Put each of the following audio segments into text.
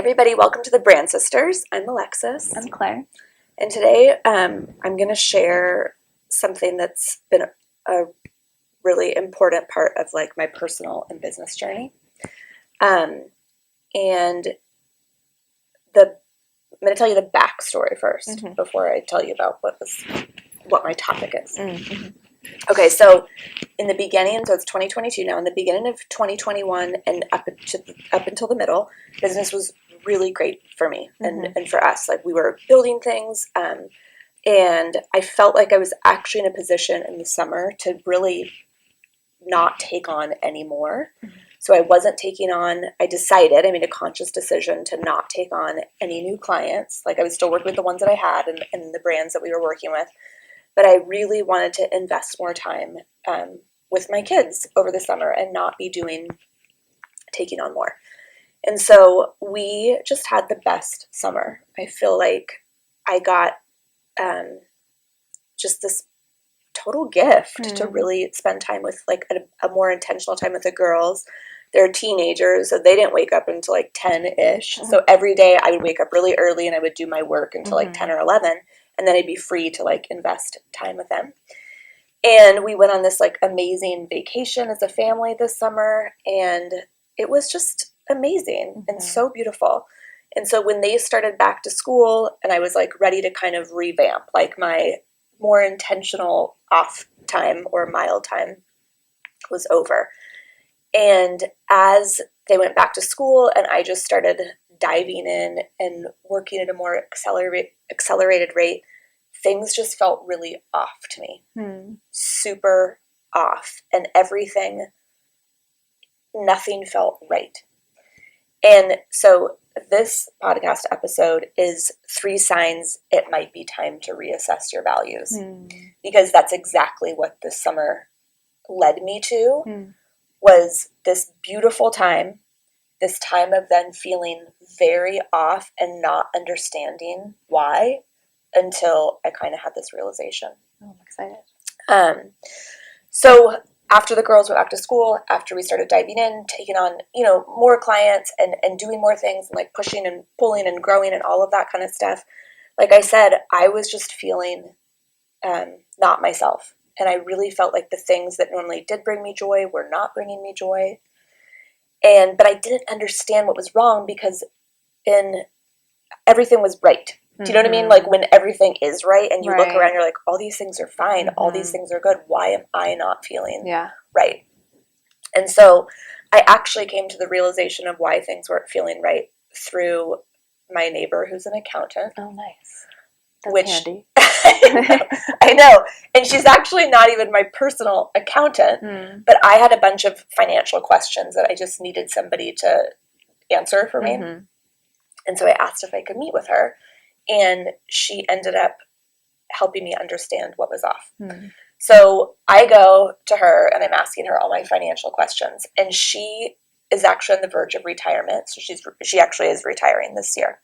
everybody, welcome to the Brand Sisters. I'm Alexis. I'm Claire. And today I'm going to share something that's been a really important part of like my personal and business journey. And I'm going to tell you the backstory first before I tell you about what my topic is. Okay, so in the beginning, so it's 2022 now, in the beginning of 2021 and up until the middle, business was really great for me and for us. Like we were building things, and I felt like I was actually in a position in the summer to really not take on anymore. So I wasn't taking on, I made a conscious decision to not take on any new clients. Like I was still working with the ones that I had and the brands that we were working with. But I really wanted to invest more time with my kids over the summer and not be taking on more. And so we just had the best summer. I feel like I got just this total gift to really spend time with like a more intentional time with the girls. They're teenagers, so they didn't wake up until like 10-ish. So every day I would wake up really early and I would do my work until like 10 or 11. And then I'd be free to like invest time with them. And we went on this like amazing vacation as a family this summer. And it was just amazing and so beautiful. And so when they started back to school and I was like ready to kind of revamp, like my more intentional off time or mild time was over. And as they went back to school and I just started diving in and working at a more accelerated rate, things just felt really off to me. Super off. And nothing felt right. And so this podcast episode is 3 signs it might be time to reassess your values. Because that's exactly what this summer led me to, was this beautiful time, this time of then feeling very off and not understanding why until I kind of had this realization. Oh, I'm excited. So after the girls went back to school, after we started diving in, taking on, more clients and doing more things and like pushing and pulling and growing and all of that kind of stuff, like I said, I was just feeling not myself. And I really felt like the things that normally did bring me joy were not bringing me joy. But I didn't understand what was wrong because everything was right. Do you know what I mean? Like when everything is right and you look around, you're like, all these things are fine. All these things are good. Why am I not feeling right? And so I actually came to the realization of why things weren't feeling right through my neighbor who's an accountant. Oh, nice. That's handy. I know. And she's actually not even my personal accountant, but I had a bunch of financial questions that I just needed somebody to answer for me. And so I asked if I could meet with her, and she ended up helping me understand what was off. So I go to her and I'm asking her all my financial questions, and she is actually on the verge of retirement. So she actually is retiring this year.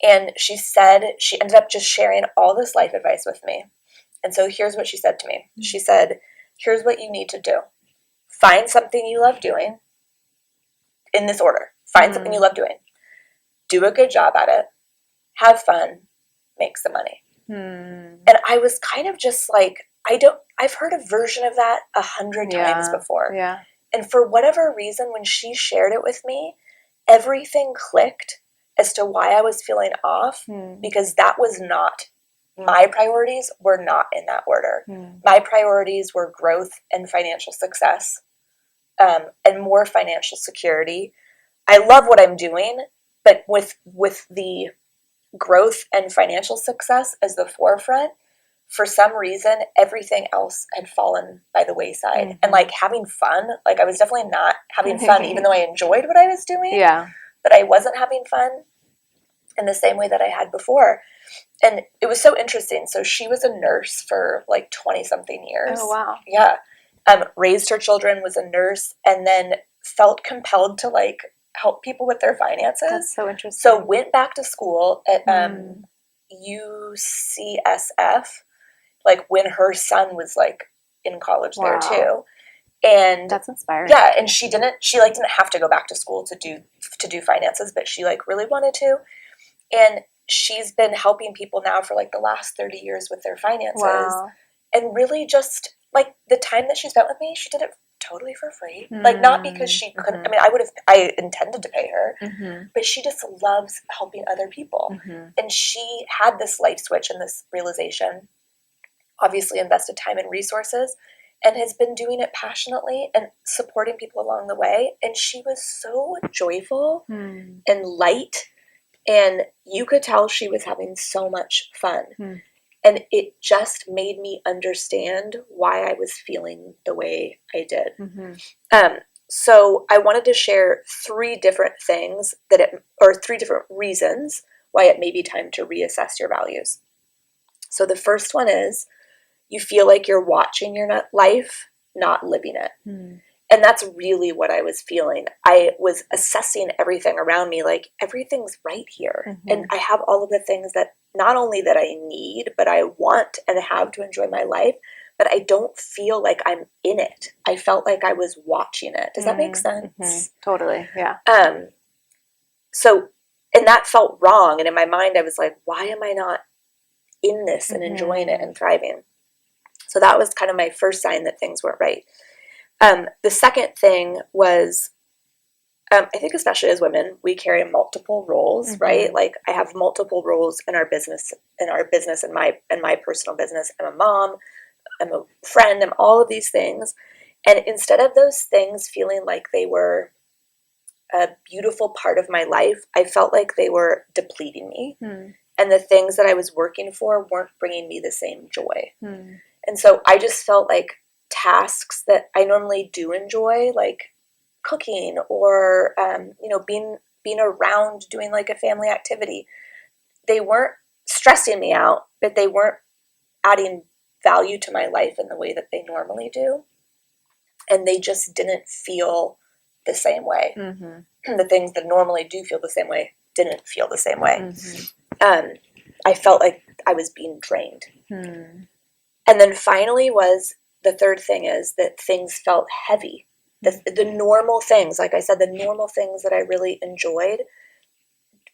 And she said she ended up just sharing all this life advice with me. And so here's what she said to me. She said, here's what you need to do. Find something you love doing in this order. Find something you love doing. Do a good job at it. Have fun. Make some money. And I was kind of just like, I've heard a version of that 100 times before. Yeah. And for whatever reason, when she shared it with me, everything clicked as to why I was feeling off, because that was not, my priorities were not in that order. My priorities were growth and financial success, and more financial security. I love what I'm doing, but with the growth and financial success as the forefront, for some reason, everything else had fallen by the wayside. And like having fun, like I was definitely not having fun, even though I enjoyed what I was doing. Yeah. But I wasn't having fun in the same way that I had before. And it was so interesting. So she was a nurse for like 20-something years. Oh, wow. Yeah. Raised her children, was a nurse, and then felt compelled to like help people with their finances. That's so interesting. So went back to school at UCSF, like when her son was like in college there too. And that's inspiring. Yeah, and she didn't have to go back to school to do finances, but she like really wanted to. And she's been helping people now for like the last 30 years with their finances. Wow. And really just like the time that she spent with me, she did it totally for free. Like not because she couldn't, I mean, I intended to pay her, but she just loves helping other people. And she had this life switch and this realization, obviously invested time and resources, and has been doing it passionately and supporting people along the way. And she was so joyful and light, and you could tell she was having so much fun. And it just made me understand why I was feeling the way I did. So I wanted to share 3 different things or 3 different reasons why it may be time to reassess your values. So the first one is you feel like you're watching your life, not living it. And that's really what I was feeling. I was assessing everything around me, like everything's right here. And I have all of the things that not only that I need, but I want and have to enjoy my life, but I don't feel like I'm in it. I felt like I was watching it. Does that make sense? Totally, yeah. So, and that felt wrong. And in my mind, I was like, why am I not in this and enjoying it and thriving? So that was kind of my first sign that things weren't right. The second thing was, I think especially as women, we carry multiple roles, right? Like I have multiple roles in our business and my personal business. I'm a mom, I'm a friend, I'm all of these things. And instead of those things feeling like they were a beautiful part of my life, I felt like they were depleting me. And the things that I was working for weren't bringing me the same joy. And so I just felt like tasks that I normally do enjoy, like cooking or being around doing like a family activity, they weren't stressing me out, but they weren't adding value to my life in the way that they normally do. And they just didn't feel the same way. The things that normally do feel the same way didn't feel the same way. I felt like I was being drained. And then finally was the third thing is that things felt heavy. The normal things, like I said, the normal things that I really enjoyed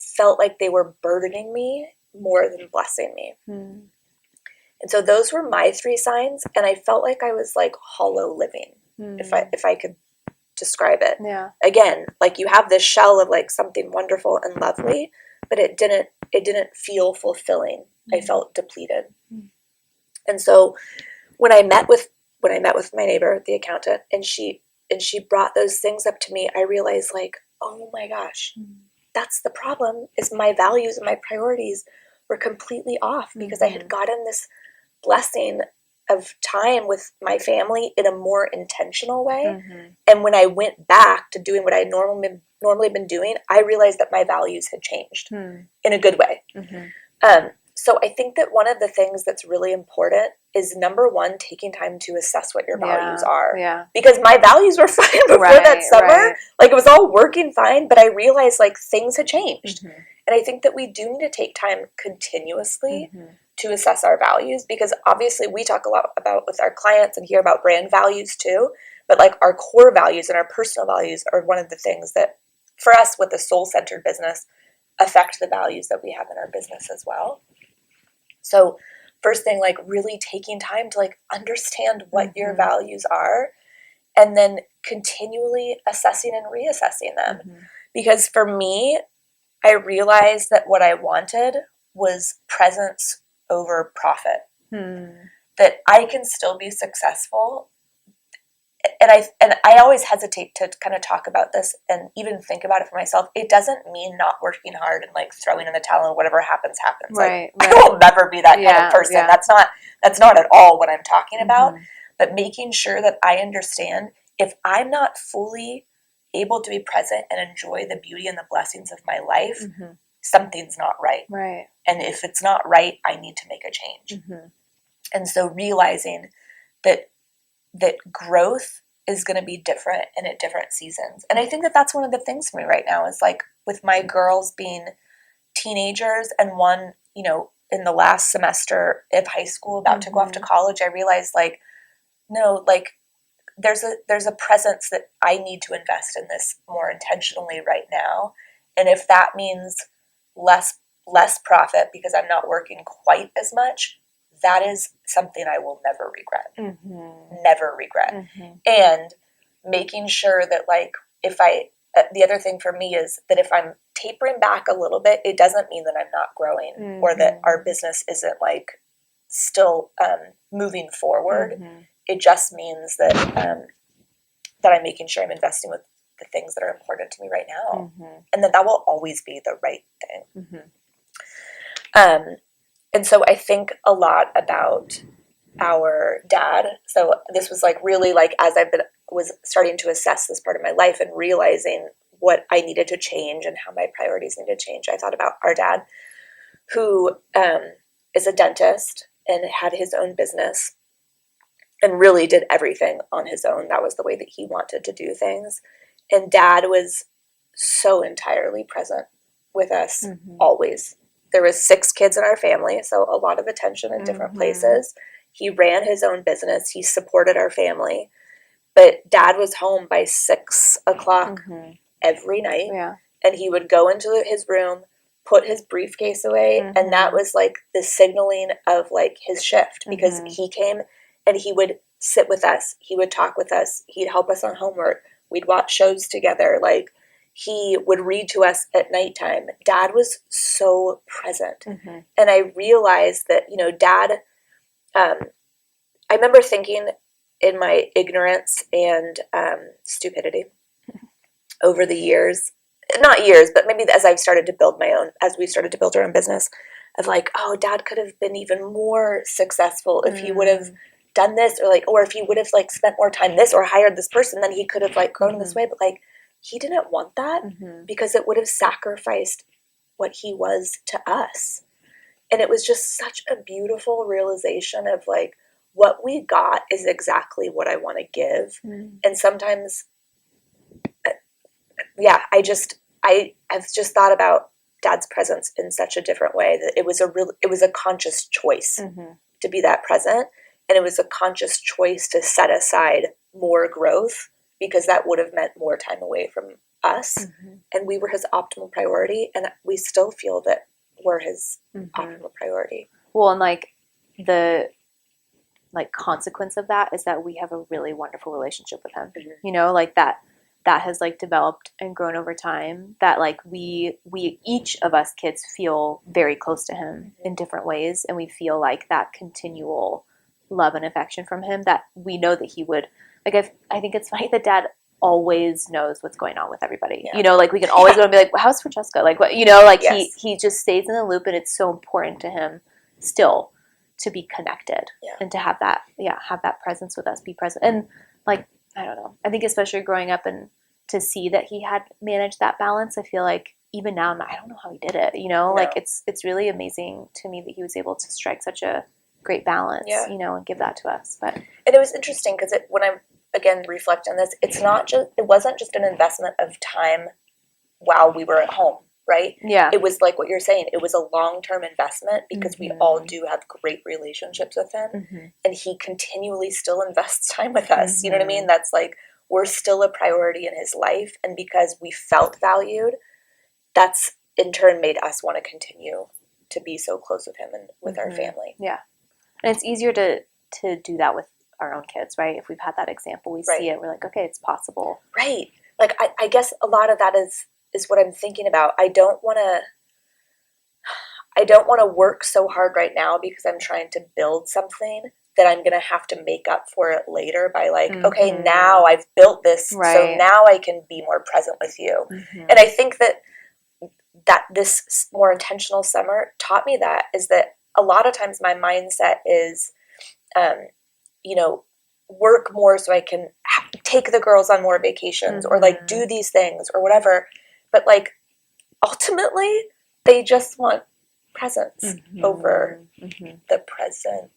felt like they were burdening me more than blessing me. And so those were my 3 signs, and I felt like I was like hollow living, if I could describe it. Yeah. Again, like you have this shell of like something wonderful and lovely, but it didn't feel fulfilling. I felt depleted. And so when I met with my neighbor, the accountant, and she brought those things up to me, I realized like, oh my gosh, that's the problem, is my values and my priorities were completely off because I had gotten this blessing of time with my family in a more intentional way. And when I went back to doing what I normally been doing, I realized that my values had changed in a good way. So I think that one of the things that's really important is, number one, taking time to assess what your values are. Yeah. Because my values were fine before that summer. Right. Like it was all working fine, but I realized like things had changed. And I think that we do need to take time continuously to assess our values, because obviously we talk a lot about with our clients and hear about brand values too, but like our core values and our personal values are one of the things that for us with a soul-centered business affect the values that we have in our business as well. So first thing, like really taking time to like understand what your values are, and then continually assessing and reassessing them. Because for me, I realized that what I wanted was presence over profit. That I can still be successful. And I always hesitate to kind of talk about this and even think about it for myself. It doesn't mean not working hard and like throwing in the towel and whatever happens, happens. Right, like, I will never be that kind of person. Yeah. That's not at all what I'm talking about. But making sure that I understand, if I'm not fully able to be present and enjoy the beauty and the blessings of my life, something's not right. Right. And if it's not right, I need to make a change. And so realizing that growth is going to be different and at different seasons. And I think that that's one of the things for me right now is like with my girls being teenagers, and one, in the last semester of high school about to go off to college, I realized like, no, like there's a presence that I need to invest in this more intentionally right now. And if that means less profit because I'm not working quite as much, that is something I will never regret. Never regret. And making sure that, like, if I, the other thing for me is that if I'm tapering back a little bit, it doesn't mean that I'm not growing or that our business isn't, like, still moving forward. It just means that that I'm making sure I'm investing with the things that are important to me right now, and that will always be the right thing. And so I think a lot about our dad. So this was, like, really, like, as was starting to assess this part of my life and realizing what I needed to change and how my priorities needed to change, I thought about our dad, who is a dentist and had his own business and really did everything on his own. That was the way that he wanted to do things. And Dad was so entirely present with us, always. There was 6 kids in our family, so a lot of attention in different places. He ran his own business. He supported our family. But Dad was home by 6 o'clock every night. Yeah. And he would go into his room, put his briefcase away, and that was, like, the signaling of, like, his shift, because he came and he would sit with us. He would talk with us. He'd help us on homework. We'd watch shows together. Like, he would read to us at nighttime. Dad was so present. And I realized that, you know, Dad, I remember thinking in my ignorance and stupidity over the years, not years, but maybe as I've started to build as we started to build our own business, of, like, oh, Dad could have been even more successful if he would have done this, or if he would have, like, spent more time this or hired this person, then he could have, like, grown in this way. But, like, he didn't want that because it would have sacrificed what he was to us. And it was just such a beautiful realization of, like, what we got is exactly what I want to give. And sometimes, I've just thought about Dad's presence in such a different way, that it was a conscious choice to be that present. And it was a conscious choice to set aside more growth, because that would have meant more time away from us. And we were his optimal priority, and we still feel that we're his optimal priority. Well, and, like, the, like, consequence of that is that we have a really wonderful relationship with him. You know, like, that has, like, developed and grown over time, that, like, we each of us kids feel very close to him in different ways, and we feel like that continual love and affection from him, that we know that he would, like, I think it's funny that Dad always knows what's going on with everybody. You know, like, we can always go and be like, well, how's Francesca? Like, what, you know, like, he just stays in the loop, and it's so important to him still to be connected and to have that presence with us, be present. And, like, I don't know, I think especially growing up and to see that he had managed that balance, I feel like even now I don't know how he did it, you know. Like, it's really amazing to me that he was able to strike such a great balance, you know, and give that to us. But and it was interesting because when I again reflect on this, it wasn't just an investment of time while we were at home, right? Yeah. It was like what you're saying. It was a long-term investment because we all do have great relationships with him, and he continually still invests time with us. You know what I mean? That's, like, we're still a priority in his life, and because we felt valued, that's in turn made us want to continue to be so close with him and with our family. Yeah. And it's easier to do that with our own kids, right? If we've had that example, we see it, we're like, okay, it's possible. Right. Like, I guess a lot of that is what I'm thinking about. I don't want to work so hard right now because I'm trying to build something that I'm going to have to make up for it later by, like, okay, now I've built this, so now I can be more present with you. And I think that this more intentional summer taught me that, is that a lot of times my mindset is, you know, work more so I can take the girls on more vacations or, like, do these things or whatever. But, like, ultimately, they just want presence over the presence.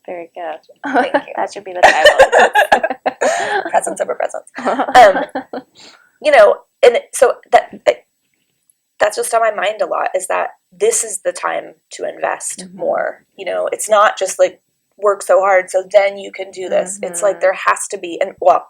Very good. Thank you. That should be the title. Presence over presence. You know, and so that's just on my mind a lot, is that this is the time to invest more. You know, it's not just, like, work so hard so then you can do this. It's like there has to be, and well,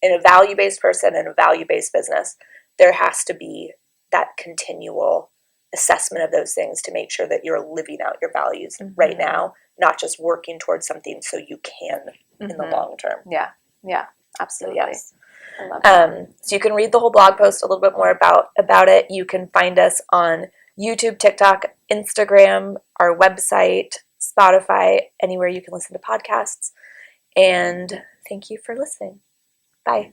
in a value-based person, in a value-based business, there has to be that continual assessment of those things to make sure that you're living out your values right now, not just working towards something so you can in the long term. Yeah, absolutely. So, yes. I love that. So you can read the whole blog post a little bit more about it. You can find us on YouTube, TikTok, Instagram, our website, Spotify, anywhere you can listen to podcasts. And thank you for listening. Bye.